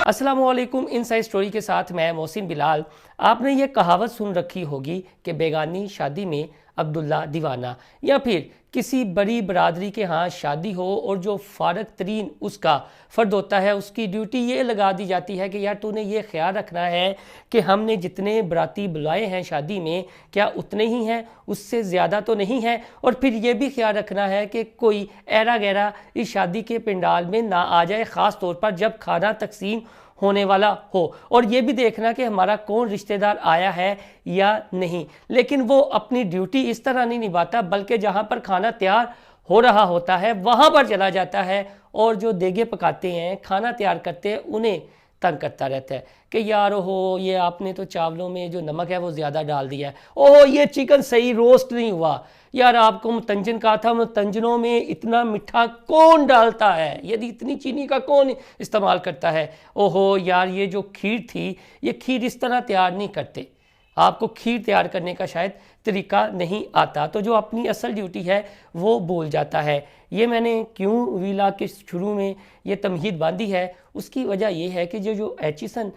السلام علیکم۔ Inside story کے ساتھ میں محسن بلال۔ آپ نے یہ کہاوت سن رکھی ہوگی کہ بیگانی شادی میں عبداللہ دیوانہ، یا پھر کسی بڑی برادری کے ہاں شادی ہو اور جو فارغ ترین اس کا فرد ہوتا ہے، اس کی ڈیوٹی یہ لگا دی جاتی ہے کہ یار تو نے یہ خیال رکھنا ہے کہ ہم نے جتنے براتی بلائے ہیں شادی میں کیا اتنے ہی ہیں، اس سے زیادہ تو نہیں ہے، اور پھر یہ بھی خیال رکھنا ہے کہ کوئی ایرا گیرا اس شادی کے پنڈال میں نہ آ جائے، خاص طور پر جب کھانا تقسیم ہونے والا ہو، اور یہ بھی دیکھنا کہ ہمارا کون رشتہ دار آیا ہے یا نہیں۔ لیکن وہ اپنی ڈیوٹی اس طرح نہیں نبھاتا، بلکہ جہاں پر کھانا تیار ہو رہا ہوتا ہے وہاں پر چلا جاتا ہے، اور جو دیگے پکاتے ہیں، کھانا تیار کرتے ہیں، انہیں تنگ کرتا رہتا ہے کہ یار یہ آپ نے تو چاولوں میں جو نمک ہے وہ زیادہ ڈال دیا ہے، یہ چکن صحیح روسٹ نہیں ہوا، یار آپ کو متنجن کہا تھا، متنجنوں میں اتنا میٹھا کون ڈالتا ہے، یعنی اتنی چینی کا کون استعمال کرتا ہے، یار یہ جو کھیر تھی یہ کھیر اس طرح تیار نہیں کرتے، آپ کو کھیر تیار کرنے کا شاید طریقہ نہیں آتا، تو جو اپنی اصل ڈیوٹی ہے وہ بھول جاتا ہے۔ یہ میں نے کیوں ویلا کے شروع میں یہ تمہید باندھی ہے، اس کی وجہ یہ ہے کہ جو ایچیسن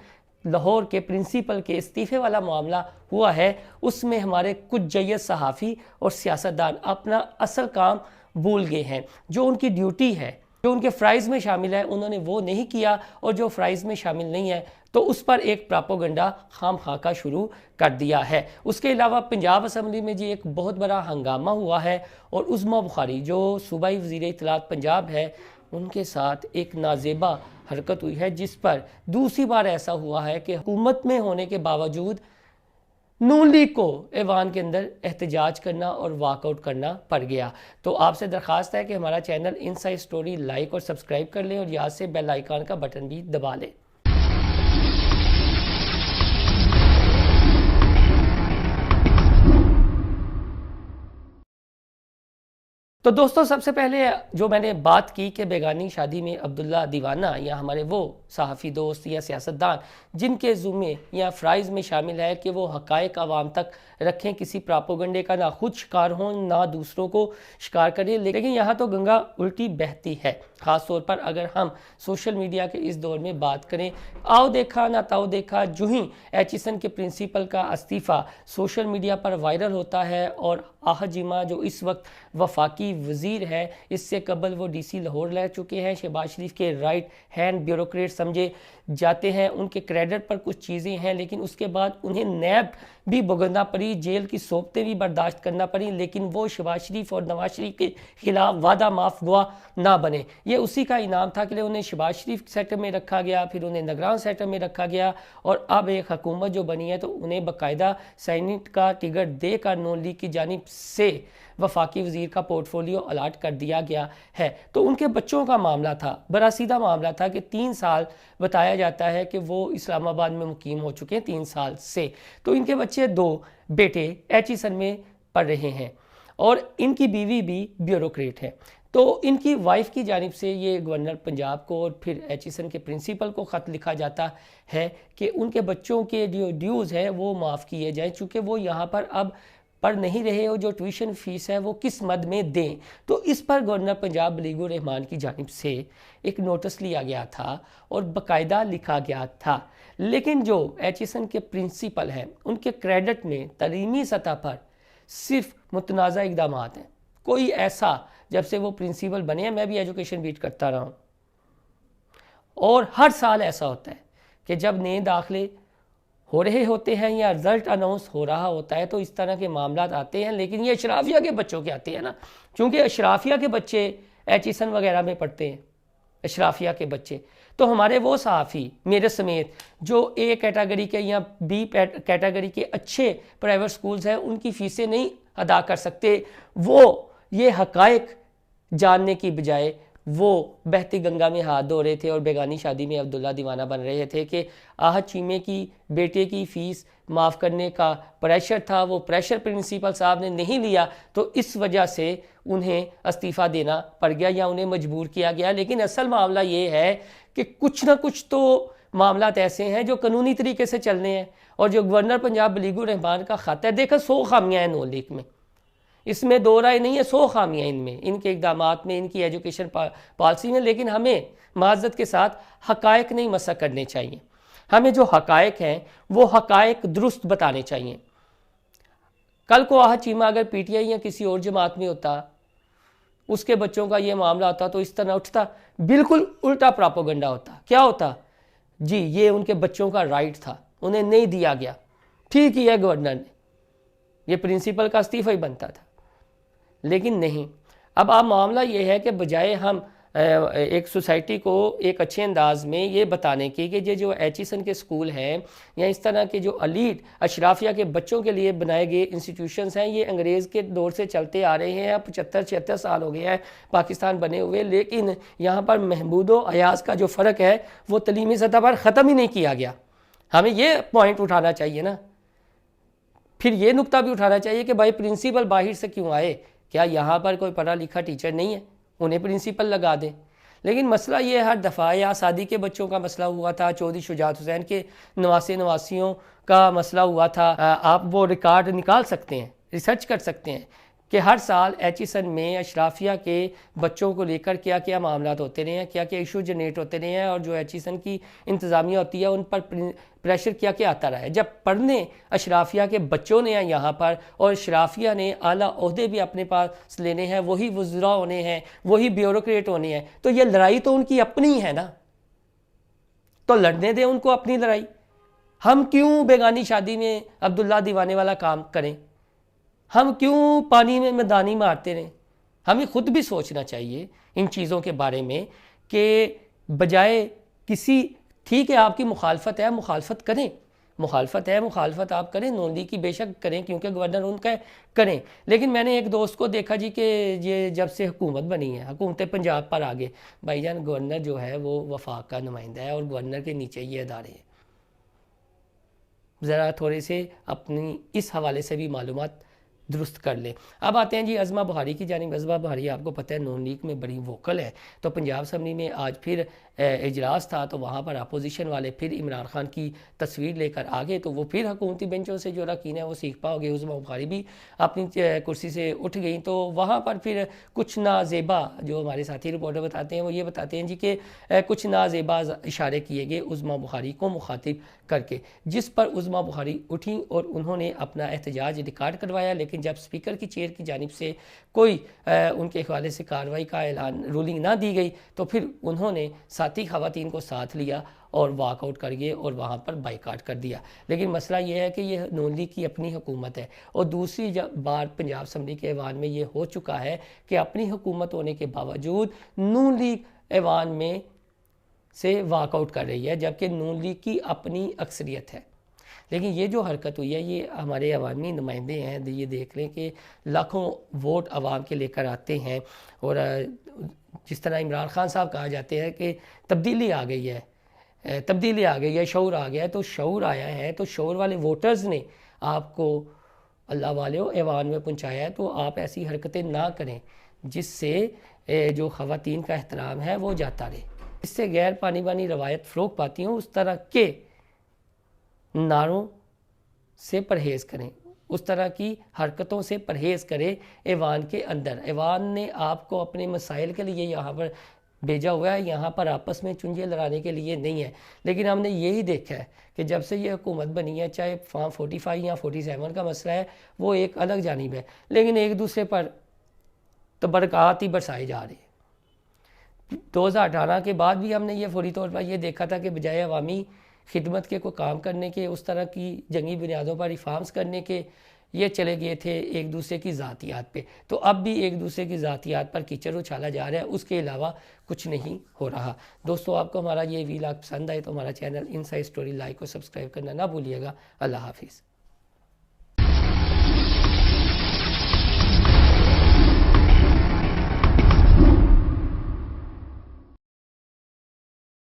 لاہور کے پرنسپل کے استعفے والا معاملہ ہوا ہے، اس میں ہمارے کچھ جید صحافی اور سیاستدان اپنا اصل کام بھول گئے ہیں، جو ان کی ڈیوٹی ہے، جو ان کے فرائض میں شامل ہے، انہوں نے وہ نہیں کیا، اور جو فرائض میں شامل نہیں ہے تو اس پر ایک پراپوگنڈا خام خاکہ شروع کر دیا ہے۔ اس کے علاوہ پنجاب اسمبلی میں ایک بہت بڑا ہنگامہ ہوا ہے، اور عظمیٰ بخاری جو صوبائی وزیر اطلاعات پنجاب ہے، ان کے ساتھ ایک نازیبہ حرکت ہوئی ہے، جس پر دوسری بار ایسا ہوا ہے کہ حکومت میں ہونے کے باوجود نون لیگ کو ایوان کے اندر احتجاج کرنا اور واک آؤٹ کرنا پڑ گیا۔ تو آپ سے درخواست ہے کہ ہمارا چینل انسائیڈ سٹوری لائک اور سبسکرائب کر لیں، اور یاد سے بیل آئیکن کا بٹن بھی دبا لیں۔ تو دوستو، سب سے پہلے جو میں نے بات کی کہ بیگانی شادی میں عبداللہ دیوانہ یا ہمارے وہ صحافی دوست یا سیاستدان جن کے ذمے یا فرائض میں شامل ہے کہ وہ حقائق عوام تک رکھیں، کسی پراپوگنڈے کا نہ خود شکار ہوں نہ دوسروں کو شکار کریں، لیکن یہاں تو گنگا الٹی بہتی ہے، خاص طور پر اگر ہم سوشل میڈیا کے اس دور میں بات کریں۔ آؤ دیکھا نہ تاؤ دیکھا، جو ہی ایچیسن کے پرنسپل کا استعفیٰ سوشل میڈیا پر وائرل ہوتا ہے، اور آحد جیمہ جو اس وقت وفاقی وزیر ہے، اس سے قبل وہ ڈی سی لاہور رہ چکے ہیں، شہباز شریف کے رائٹ ہینڈ بیوروکریٹ سمجھے جاتے ہیں، ان کے کریڈٹ پر کچھ چیزیں ہیں، لیکن اس کے بعد انہیں نیب بھی بھگتنا پڑی، جیل کی صحبتیں بھی برداشت کرنا پڑی، لیکن وہ شہباز شریف اور نواز شریف کے خلاف وعدہ معاف گواہ نہ بنے۔ یہ اسی کا انعام تھا کہ انہیں شہباز شریف سیکٹر میں رکھا گیا، پھر انہیں نگران سیکٹر میں رکھا گیا، اور اب ایک حکومت جو بنی ہے تو انہیں باقاعدہ سینٹ کا ٹکٹ دے کر نون لیگ کی جانب سے وفاقی وزیر کا پورٹ فولیو الاٹ کر دیا گیا ہے۔ تو ان کے بچوں کا معاملہ تھا، برا سیدھا معاملہ تھا کہ 3 سال بتایا جاتا ہے کہ وہ اسلام آباد میں مقیم ہو چکے ہیں 3 سال سے، تو ان کے بچے 2 بیٹے ایچیسن میں پڑھ رہے ہیں، اور ان کی بیوی بھی بیوروکریٹ ہے۔ تو ان کی وائف کی جانب سے یہ گورنر پنجاب کو اور پھر ایچیسن کے پرنسپل کو خط لکھا جاتا ہے کہ ان کے بچوں کے جو ڈیوز ہیں وہ معاف کیے جائیں، چونکہ وہ یہاں پر اب پڑھ نہیں رہے، اور جو ٹیوشن فیس ہے وہ کس مد میں دیں۔ تو اس پر گورنر پنجاب بلیغ الرحمان کی جانب سے ایک نوٹس لیا گیا تھا اور باقاعدہ لکھا گیا تھا، لیکن جو ایچیسن کے پرنسپل ہیں ان کے کریڈٹ میں تعلیمی سطح پر صرف متنازع اقدامات ہیں، کوئی ایسا جب سے وہ پرنسپل بنے ہیں، میں بھی ایجوکیشن بیٹ کرتا رہا ہوں، اور ہر سال ایسا ہوتا ہے کہ جب نئے داخلے ہو رہے ہوتے ہیں یا رزلٹ اناؤنس ہو رہا ہوتا ہے تو اس طرح کے معاملات آتے ہیں، لیکن یہ اشرافیہ کے بچوں کے آتے ہیں نا، کیونکہ اشرافیہ کے بچے ایچیسن وغیرہ میں پڑھتے ہیں، اشرافیہ کے بچے، تو ہمارے وہ صحافی میرے سمیت جو اے کیٹیگری کے یا بی کیٹیگری کے اچھے پرائیویٹ سکولز ہیں ان کی فیسیں نہیں ادا کر سکتے، وہ یہ حقائق جاننے کی بجائے وہ بہتی گنگا میں ہاتھ دھو رہے تھے اور بیگانی شادی میں عبداللہ دیوانہ بن رہے تھے کہ آحد چیمے کی بیٹے کی فیس معاف کرنے کا پریشر تھا، وہ پریشر پرنسپل صاحب نے نہیں لیا، تو اس وجہ سے انہیں استعفیٰ دینا پڑ گیا یا انہیں مجبور کیا گیا۔ لیکن اصل معاملہ یہ ہے کہ کچھ نہ کچھ تو معاملات ایسے ہیں جو قانونی طریقے سے چلنے ہیں، اور جو گورنر پنجاب بلیغ الرحمان کا خط ہے، دیکھا 100 خامیاں ہیں نون لیگ میں، اس میں 2 رائے نہیں ہے، 100 خامیاں ان میں، ان کے اقدامات میں، ان کی ایجوکیشن پالیسی میں، لیکن ہمیں معذرت کے ساتھ حقائق نہیں مسح کرنے چاہیے. ہمیں جو حقائق ہیں وہ حقائق درست بتانے چاہیے. کل کو آہا چیمہ اگر پی ٹی آئی یا کسی اور جماعت میں ہوتا, اس کے بچوں کا یہ معاملہ ہوتا تو اس طرح اٹھتا, بالکل الٹا پراپوگنڈا ہوتا. کیا ہوتا؟ جی یہ ان کے بچوں کا رائٹ تھا, انہیں نہیں دیا گیا, ٹھیک ہی ہے گورنر نے, یہ پرنسپل کا استعفی ہی بنتا تھا. لیکن نہیں. اب آپ معاملہ یہ ہے کہ بجائے ہم ایک سوسائٹی کو ایک اچھے انداز میں یہ بتانے کی کہ یہ جو ایچیسن کے سکول ہیں یا اس طرح کے جو الیٹ اشرافیہ کے بچوں کے لیے بنائے گئے انسٹیٹیوشنز ہیں, یہ انگریز کے دور سے چلتے آ رہے ہیں, اب 75-76 سال ہو گئے ہیں پاکستان بنے ہوئے, لیکن یہاں پر محمود و ایاز کا جو فرق ہے وہ تعلیمی سطح پر ختم ہی نہیں کیا گیا. ہمیں یہ پوائنٹ اٹھانا چاہیے نا. پھر یہ نقطہ بھی اٹھانا چاہیے کہ بھائی پرنسپل باہر سے کیوں آئے, کیا یہاں پر کوئی پڑھا لکھا ٹیچر نہیں ہے, انہیں پرنسپل لگا دیں. لیکن مسئلہ یہ ہر دفعہ, یا سعدی کے بچوں کا مسئلہ ہوا تھا, چودھری شجاعت حسین کے نواسیوں کا مسئلہ ہوا تھا, آپ وہ ریکارڈ نکال سکتے ہیں, ریسرچ کر سکتے ہیں کہ ہر سال ایچیسن میں اشرافیہ کے بچوں کو لے کر کیا کیا معاملات ہوتے رہے ہیں, کیا کیا ایشو جنریٹ ہوتے رہے ہیں, اور جو ایچیسن کی انتظامیہ ہوتی ہے ان پر پریشر کیا کیا آتا رہا ہے. جب پڑھنے اشرافیہ کے بچوں نے ہیں یہاں پر, اور اشرافیہ نے اعلیٰ عہدے بھی اپنے پاس لینے ہیں, وہی وزراء ہونے ہیں, وہی بیوروکریٹ ہونے ہیں, تو یہ لڑائی تو ان کی اپنی ہے نا, تو لڑنے دیں ان کو اپنی لڑائی. ہم کیوں بیگانی شادی میں عبداللہ دیوانے والا کام کریں, ہم کیوں پانی میں میدانی مارتے رہیں. ہمیں خود بھی سوچنا چاہیے ان چیزوں کے بارے میں کہ بجائے کسی, ٹھیک ہے آپ کی مخالفت ہے, مخالفت کریں, مخالفت ہے, مخالفت آپ کریں, نون لیگ کی بے شک کریں کیونکہ گورنر ان کا کریں. لیکن میں نے ایک دوست کو دیکھا جی کہ یہ جب سے حکومت بنی ہے, حکومت پنجاب پر آگے, بھائی جان گورنر جو ہے وہ وفاق کا نمائندہ ہے اور گورنر کے نیچے یہ ادارے ہیں. ذرا تھوڑے سے اپنی اس حوالے سے بھی معلومات درست کر لیں. اب آتے ہیں جی عظمہ بخاری کی جانب. عظمہ بخاری آپ کو پتہ ہے نون لیگ میں بڑی ووکل ہے, تو پنجاب اسمبلی میں آج پھر اجلاس تھا, تو وہاں پر اپوزیشن والے پھر عمران خان کی تصویر لے کر آگے, تو وہ پھر حکومتی بینچوں سے جو رکین ہے وہ سیکھ پاؤ گے. عظمہ بخاری بھی اپنی کرسی سے اٹھ گئیں, تو وہاں پر پھر کچھ نازیبا, جو ہمارے ساتھی رپورٹر بتاتے ہیں وہ یہ بتاتے ہیں جی کہ کچھ نازیبا اشارے کیے گئے عظمہ بخاری کو مخاطب کر کے, جس پر عظمہ بخاری اٹھیں اور انہوں نے اپنا احتجاج ریکارڈ کروایا. لیکن جب اسپیکر کی چیئر کی جانب سے کوئی ان کے حوالے سے کارروائی کا اعلان, رولنگ نہ دی گئی, تو پھر انہوں نے ساتھی خواتین کو ساتھ لیا اور واک آؤٹ کر گئے اور وہاں پر بائیکاٹ کر دیا. لیکن مسئلہ یہ ہے کہ یہ نون لیگ کی اپنی حکومت ہے, اور دوسری بار پنجاب اسمبلی کے ایوان میں یہ ہو چکا ہے کہ اپنی حکومت ہونے کے باوجود نون لیگ ایوان میں سے واک آؤٹ کر رہی ہے, جبکہ نون لیگ کی اپنی اکثریت ہے. لیکن یہ جو حرکت ہوئی ہے یہ ہمارے عوامی نمائندے ہیں, یہ دیکھ لیں کہ لاکھوں ووٹ عوام کے لے کر آتے ہیں, اور جس طرح عمران خان صاحب کہا جاتے ہیں کہ تبدیلی آ گئی ہے, تبدیلی آ گئی ہے, شعور آ گیا ہے, تو شعور آیا ہے, تو شعور والے ووٹرز نے آپ کو اللہ والے ایوان میں پہنچایا ہے. تو آپ ایسی حرکتیں نہ کریں جس سے جو خواتین کا احترام ہے وہ جاتا رہے. اس سے غیر پانی بانی روایت فروغ پاتی ہوں, اس طرح کے نعروں سے پرہیز کریں, اس طرح کی حرکتوں سے پرہیز کریں ایوان کے اندر. ایوان نے آپ کو اپنے مسائل کے لیے یہاں پر بھیجا ہوا ہے, یہاں پر آپس میں چنجے لڑانے کے لیے نہیں ہے. لیکن ہم نے یہی دیکھا ہے کہ جب سے یہ حکومت بنی ہے, چاہے فارم 45 یا 47 کا مسئلہ ہے وہ ایک الگ جانب ہے, لیکن ایک دوسرے پر تبرکات ہی برسائے جا رہے ہیں. 2018 کے بعد بھی ہم نے یہ فوری طور پر یہ دیکھا تھا کہ بجائے عوامی خدمت کے کوئی کام کرنے کے, اس طرح کی جنگی بنیادوں پر ریفارمز کرنے کے, یہ چلے گئے تھے ایک دوسرے کی ذاتیات پہ. تو اب بھی ایک دوسرے کی ذاتیات پر کیچڑ اچھالا جا رہا ہے, اس کے علاوہ کچھ نہیں ہو رہا. دوستو آپ کو ہمارا یہ ویلاگ پسند آئے تو ہمارا چینل انسائیڈ اسٹوری لائک اور سبسکرائب کرنا نہ بھولیے گا. اللہ حافظ.